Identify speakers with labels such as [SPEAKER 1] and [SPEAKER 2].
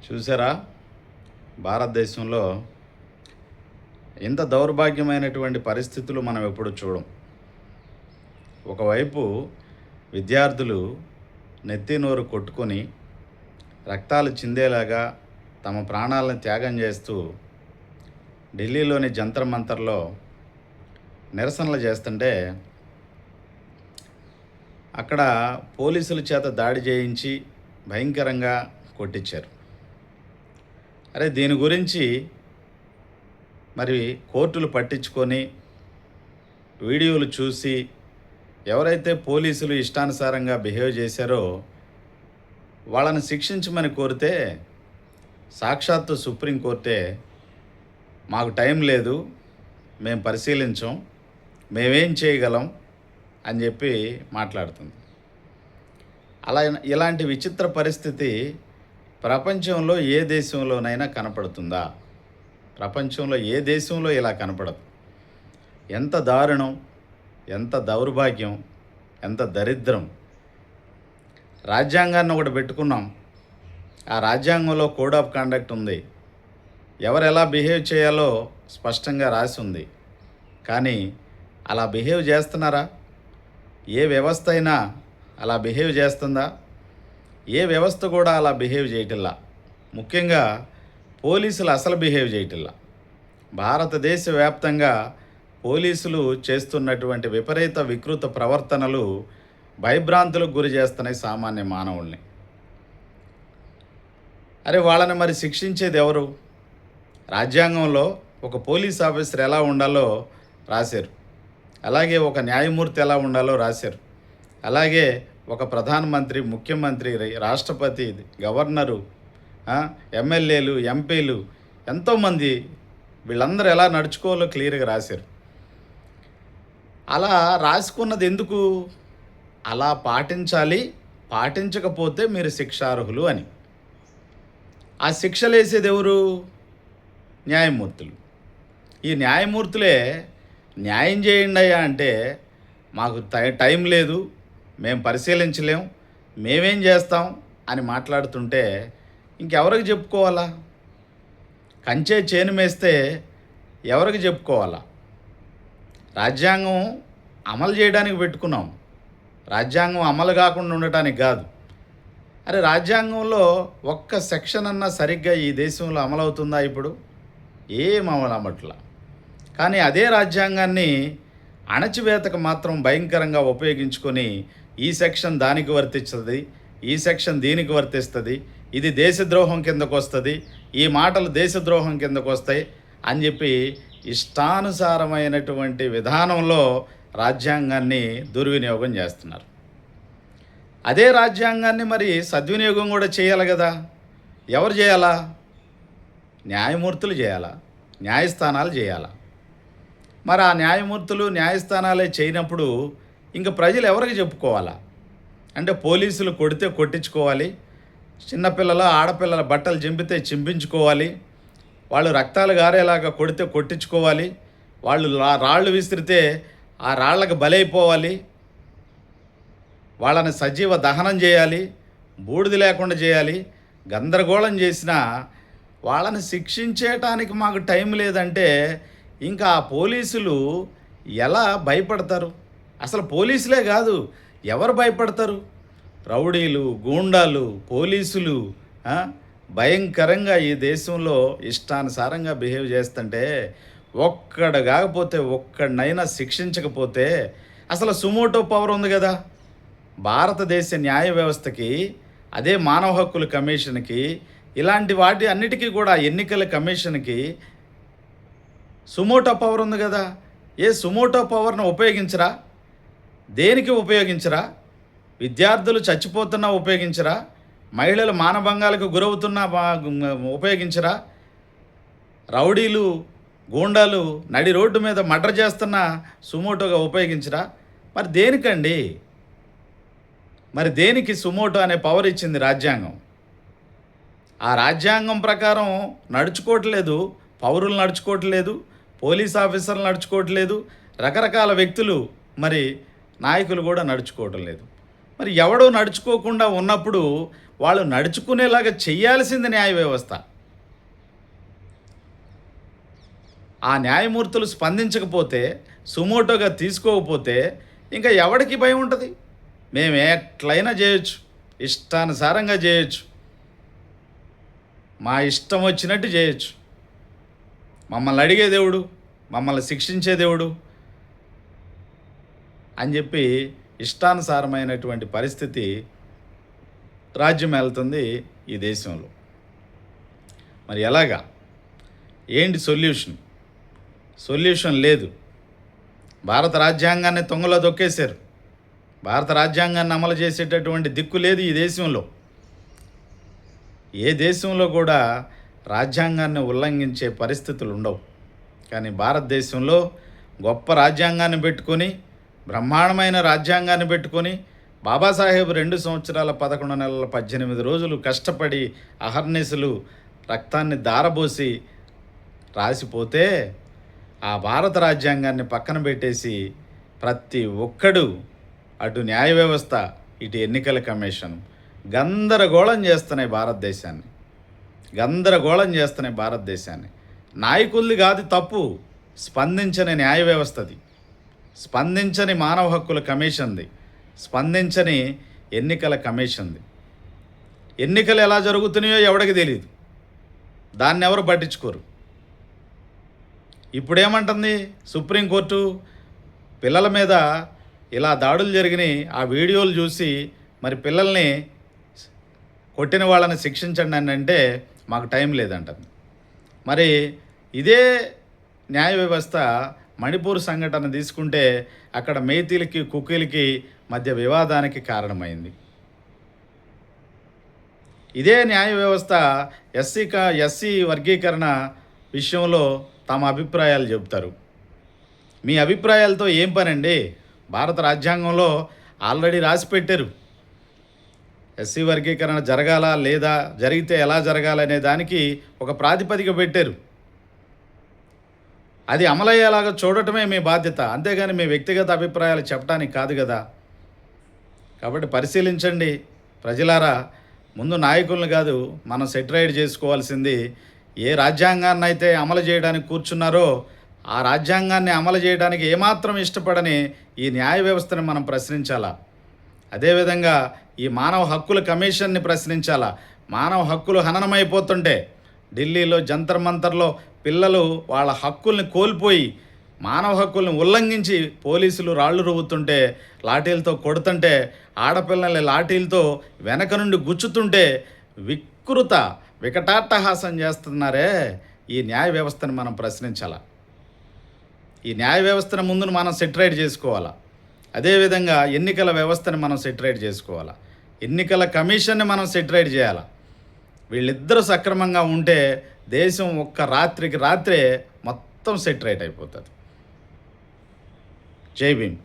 [SPEAKER 1] చూసారా? భారతదేశంలో ఇంత దౌర్భాగ్యమైనటువంటి పరిస్థితులు మనం ఎప్పుడు చూడం. ఒకవైపు విద్యార్థులు నెత్తి నోరు కొట్టుకొని రక్తాలు చిందేలాగా తమ ప్రాణాలను త్యాగం చేస్తూ ఢిల్లీలోని జంతర్ మంతర్లో నిరసనలు చేస్తుంటే అక్కడ పోలీసుల చేత దాడి చేయించి భయంకరంగా కొట్టించారు. అరే, దీని గురించి మరి కోర్టులు పట్టించుకొని వీడియోలు చూసి ఎవరైతే పోలీసులు ఇష్టానుసారంగా బిహేవ్ చేశారో వాళ్ళని శిక్షించమని కోరితే సాక్షాత్తు సుప్రీంకోర్టే మాకు టైం లేదు, మేము పరిశీలించం, మేమేం చేయగలం అని చెప్పి మాట్లాడుతుంది. ఇలాంటి విచిత్ర పరిస్థితి ప్రపంచంలో ఏ దేశంలోనైనా కనపడుతుందా? ప్రపంచంలో ఏ దేశంలో ఇలా కనపడదు. ఎంత దారుణం, ఎంత దౌర్భాగ్యం, ఎంత దరిద్రం. రాజ్యాంగాన్ని ఒకటి పెట్టుకున్నాం. ఆ రాజ్యాంగంలో కోడ్ ఆఫ్ కండక్ట్ ఉంది. ఎవరు ఎలా బిహేవ్ చేయాలో స్పష్టంగా రాసి ఉంది. కానీ అలా బిహేవ్ చేస్తున్నారా? ఏ వ్యవస్థ అయినా అలా బిహేవ్ చేస్తుందా? ఏ వ్యవస్థ కూడా అలా బిహేవ్ చేయటిల్లా. ముఖ్యంగా పోలీసులు అసలు బిహేవ్ చేయటిల్లా. భారతదేశ వ్యాప్తంగా పోలీసులు చేస్తున్నటువంటి విపరీత వికృత ప్రవర్తనలు భయభ్రాంతులకు గురి చేస్తున్నాయి సామాన్య మానవుల్ని. అరే, వాళ్ళని మరి శిక్షించేది ఎవరు? రాజ్యాంగంలో ఒక పోలీస్ ఆఫీసర్ ఎలా ఉండాలో రాశారు. అలాగే ఒక న్యాయమూర్తి ఎలా ఉండాలో రాశారు. అలాగే ఒక ప్రధానమంత్రి, ముఖ్యమంత్రి, రాష్ట్రపతి, గవర్నరు, ఎమ్మెల్యేలు, ఎంపీలు, ఎంతోమంది వీళ్ళందరూ ఎలా నడుచుకోవాలో క్లియర్గా రాశారు. అలా రాసుకున్నది ఎందుకు? అలా పాటించాలి, పాటించకపోతే మీరు శిక్షార్హులు అని. ఆ శిక్షలు వేసేది ఎవరు? న్యాయమూర్తులు. ఈ న్యాయమూర్తులే న్యాయం చేయండి అయ్యా అంటే మాకు టైం లేదు, మేము పరిశీలించలేం, మేమేం చేస్తాం అని మాట్లాడుతుంటే ఇంకెవరికి చెప్పుకోవాలా? కంచే చేను మేస్తే ఎవరికి చెప్పుకోవాలా? రాజ్యాంగం అమలు చేయడానికి పెట్టుకున్నాం, రాజ్యాంగం అమలు కాకుండా ఉండటానికి కాదు. అరే, రాజ్యాంగంలో ఒక్క సెక్షన్ అన్నా సరిగ్గా ఈ దేశంలో అమలవుతుందా? ఇప్పుడు ఏం అమలు అవ్వట్లా. కానీ అదే రాజ్యాంగాన్ని అణచివేతకు మాత్రం భయంకరంగా ఉపయోగించుకొని ఈ సెక్షన్ దానికి వర్తిస్తుంది, ఈ సెక్షన్ దీనికి వర్తిస్తుంది, ఇది దేశద్రోహం కిందకు వస్తుంది, ఈ మాటలు దేశద్రోహం కిందకు వస్తాయి అని చెప్పి ఇష్టానుసారమైనటువంటి విధానంలో రాజ్యాంగాన్ని దుర్వినియోగం చేస్తున్నారు. అదే రాజ్యాంగాన్ని మరి సద్వినియోగం కూడా చేయాలి కదా. ఎవరు చేయాలా? న్యాయమూర్తులు చేయాలా, న్యాయస్థానాలు చేయాలా. మరి ఆ న్యాయమూర్తులు, న్యాయస్థానాలే చేయనప్పుడు ఇంకా ప్రజలు ఎవరికి చెప్పుకోవాలా? అంటే పోలీసులు కొడితే కొట్టించుకోవాలి, చిన్నపిల్లల ఆడపిల్లల బట్టలు చింపితే చింపించుకోవాలి, వాళ్ళు రక్తాలు గారేలాగా కొడితే కొట్టించుకోవాలి, వాళ్ళు రాళ్ళు విసిరితే ఆ రాళ్లకు బలైపోవాలి, వాళ్ళని సజీవ దహనం చేయాలి, బూడిద లేకుండా చేయాలి. గందరగోళం చేసినా వాళ్ళని శిక్షించేయటానికి మాకు టైం లేదంటే ఇంకా ఆ పోలీసులు ఎలా భయపడతారు? అసలు పోలీసులే కాదు, ఎవరు భయపడతారు? రౌడీలు, గూండాలు, పోలీసులు భయంకరంగా ఈ దేశంలో ఇష్టానుసారంగా బిహేవ్ చేస్తుంటే ఒక్కడు కాకపోతే ఒక్కడినైనా శిక్షించకపోతే అసలు సుమోటో పవర్ ఉంది కదా భారతదేశ న్యాయ వ్యవస్థకి, అదే మానవ హక్కుల కమిషన్కి, ఇలాంటి వాటి అన్నిటికీ కూడా ఎన్నికల కమిషన్కి సుమోటో పవర్ ఉంది కదా. ఏ సుమోటో పవర్ను ఉపయోగించరా? దేనికి ఉపయోగించరా? విద్యార్థులు చచ్చిపోతున్నా ఉపయోగించరా? మహిళలు మానభంగాలకు గురవుతున్నా ఉపయోగించరా? రౌడీలు, గూండాలు నడి రోడ్డు మీద మర్డర్ చేస్తున్నా సుమోటోగా ఉపయోగించరా? మరి దేనికండి? మరి దేనికి సుమోటో అనే పవర్ ఇచ్చింది రాజ్యాంగం? ఆ రాజ్యాంగం ప్రకారం నడుచుకోవట్లేదు, పౌరులు నడుచుకోవట్లేదు, పోలీస్ ఆఫీసర్లు నడుచుకోవట్లేదు, రకరకాల వ్యక్తులు మరి నాయకులు కూడా నడుచుకోవటం లేదు. మరి ఎవడో నడుచుకోకుండా ఉన్నప్పుడు వాళ్ళు నడుచుకునేలాగా చెయ్యాల్సింది న్యాయ వ్యవస్థ. ఆ న్యాయమూర్తులు స్పందించకపోతే, సుమోటోగా తీసుకోకపోతే ఇంకా ఎవడికి భయం ఉంటుంది? మేము ఎట్లయినా చేయొచ్చు, ఇష్టానుసారంగా చేయొచ్చు, మా ఇష్టం వచ్చినట్టు చేయొచ్చు, మమ్మల్ని అడిగే దేవుడు, మమ్మల్ని శిక్షించే దేవుడు అని చెప్పి ఇష్టానుసారమైనటువంటి పరిస్థితి రాజ్యం వెళ్తుంది ఈ దేశంలో. మరి ఎలాగా? ఏంటి సొల్యూషన్ లేదు. భారత రాజ్యాంగాన్ని తొంగలో దొక్కేశారు. భారత రాజ్యాంగాన్ని అమలు చేసేటటువంటి దిక్కు లేదు ఈ దేశంలో. ఏ దేశంలో కూడా రాజ్యాంగాన్ని ఉల్లంఘించే పరిస్థితులు ఉండవు. కానీ భారతదేశంలో గొప్ప రాజ్యాంగాన్ని పెట్టుకొని, బ్రహ్మాండమైన రాజ్యాంగాన్ని పెట్టుకొని, బాబాసాహెబ్ 2 సంవత్సరాల 11 నెలల 18 రోజులు కష్టపడి అహర్నిశలు రక్తాన్ని దారబోసి రాసిపోతే ఆ భారత రాజ్యాంగాన్ని పక్కన పెట్టేసి ప్రతి ఒక్కడు, అటు న్యాయ వ్యవస్థ, ఇటు ఎన్నికల కమిషన్ గందరగోళం చేస్తున్నాయి భారతదేశాన్ని. నాయకుల్ది కాదు తప్పు, స్పందించని న్యాయ వ్యవస్థది, స్పందించని మానవ హక్కుల కమిషన్ది, స్పందించని ఎన్నికల కమిషన్ది. ఎన్నికలు ఎలా జరుగుతున్నాయో ఎవడికి తెలియదు, దాన్ని ఎవరు పట్టించుకోరు. ఇప్పుడేమంటుంది సుప్రీంకోర్టు? పిల్లల మీద ఇలా దాడులు జరిగినాయి, ఆ వీడియోలు చూసి మరి పిల్లల్ని కొట్టిన వాళ్ళని శిక్షించండి అని అంటే మాకు టైం లేదంటుంది. మరి ఇదే న్యాయ వ్యవస్థ మణిపూర్ సంఘటన తీసుకుంటే అక్కడ మేతీలకి కుకీలకి మధ్య వివాదానికి కారణమైంది. ఇదే న్యాయ వ్యవస్థ ఎస్సీ వర్గీకరణ విషయంలో తమ అభిప్రాయాలు చెబుతారు. మీ అభిప్రాయాలతో ఏం పనండి? భారత రాజ్యాంగంలో ఆల్రెడీ రాసి పెట్టారు, ఎస్సీ వర్గీకరణ జరగాలా లేదా, జరిగితే ఎలా జరగాలనే దానికి ఒక ప్రాతిపదిక పెట్టారు. అది అమలయ్యేలాగా చూడటమే మీ బాధ్యత, అంతేగాని మీ వ్యక్తిగత అభిప్రాయాలు చెప్పడానికి కాదు కదా. కాబట్టి పరిశీలించండి ప్రజలారా. ముందు నాయకులను కాదు మనం సెటిరైడ్ చేసుకోవాల్సింది. ఏ రాజ్యాంగాన్ని అయితే అమలు చేయడానికి కూర్చున్నారో ఆ రాజ్యాంగాన్ని అమలు చేయడానికి ఏమాత్రం ఇష్టపడని ఈ న్యాయ వ్యవస్థను మనం ప్రశ్నించాలా. అదేవిధంగా ఈ మానవ హక్కుల కమిషన్ని ప్రశ్నించాలా. మానవ హక్కులు హననమైపోతుంటే ఢిల్లీలో జంతర్ మంతర్లో పిల్లలు వాళ్ళ హక్కుల్ని కోల్పోయి మానవ హక్కుల్ని ఉల్లంఘించి పోలీసులు రాళ్ళు రువ్వుతుంటే, లాఠీలతో కొడుతుంటే, ఆడపిల్లల్ని లాఠీలతో వెనక నుండి గుచ్చుతుంటే వికటాట్టహాసం చేస్తున్నారే, ఈ న్యాయ వ్యవస్థను మనం ప్రశ్నించాలా. ఈ న్యాయ వ్యవస్థను ముందు మనం సెటిరైడ్ చేసుకోవాలా. అదేవిధంగా ఎన్నికల వ్యవస్థని మనం సెటిరైడ్ చేసుకోవాలా. ఎన్నికల కమిషన్ని మనం సెటిరైడ్ చేయాలా. వీళ్ళిద్దరూ సక్రమంగా ఉంటే దేశం ఒక్క రాత్రికి రాత్రే మొత్తం సెటిరైట్ అయిపోతుంది. జై భీమ్.